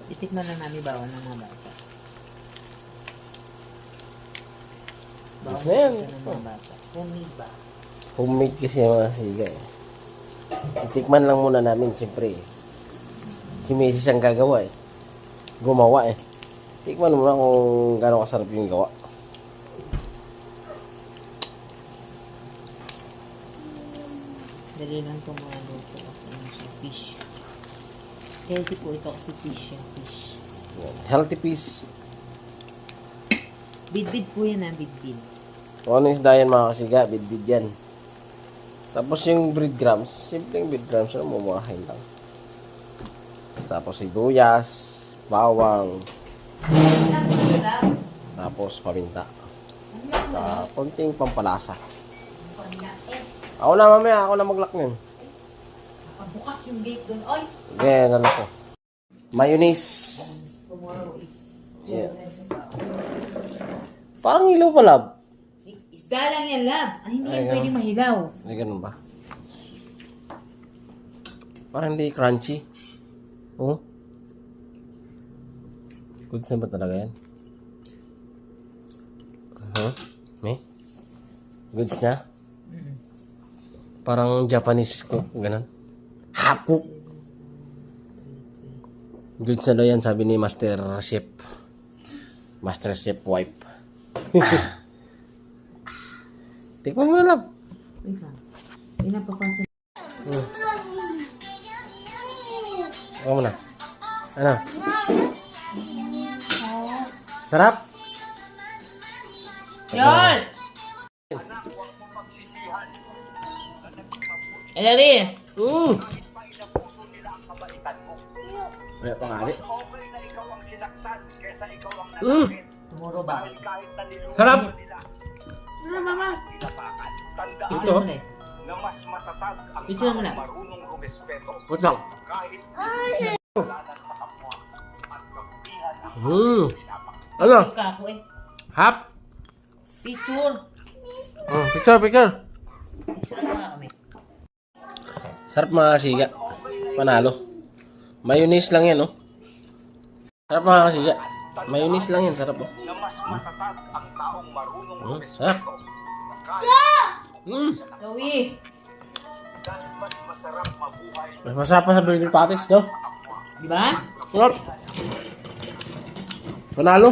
Itikman lang namin bawang ng mga bata. Bawang Yes, ma'am. ng mga bata. Homemade ba? Homemade kasi yung mga siga eh. Itikman lang muna namin, siyempre. Si Mrs. ang gagawa eh. Gumawa eh. Tikman muna kung gano'ng kasarap yung gawa. Dali lang itong mga luto kasi ano siya, fish. Healthy po ito kasi fish yan, fish. Yan. Healthy piece. Bidbid po yan bidbid. Kung ano isda yan mga kasiga, bidbid yan. Tapos yung breadcrumbs, simpleng breadcrumbs, mumurahin lang. Tapos sibuyas, bawang, tapos paminta. Konting pampalasa. Ako na mamaya, ako na mag-lock nun. Bukas yung gate doon. Oy! Okay, nalak ko. Mayonnaise. Tomorrow is Yeah. Parang ilaw pa, lab. isda lang yan, lab. Ay, hindi yan Ay, pwede mahilaw. Ay, ganun ba? Parang hindi crunchy. Oh. Goods na ba talaga yan? May? Goods na? Parang Japanese cook, ganun. Half cook. Goods na daw yan, sabi ni Master Chef. Master Chef wife. Tikman mo na, lab. Wait lang. Pinapapasa. Ako muna. Ano? Sarap? Yon! Elari! Wala pa nga, Tomorrow ba? Sarap! Mama! Ito? Picture mo na eh. Na mas matatag ang Picture mo na. marunong rumespeto What's up? kahit kasalanan sa kapwa at kabutihan ang Ano? Ka ako eh. Hap? Picture! Picture. Picture mo nga kami. Sarap mga kasiga. Panalo. Mayonnaise lang yan, oh. Sarap mga kasiga. Mayonnaise lang yan, sarap, oh. na mas matatag ang taong marunong Sarap. rumespeto kahit Joey! dahil mas masarap mabuhay Mas masarap pa sa burger patties, no? Di ba? Sarap. Panalo.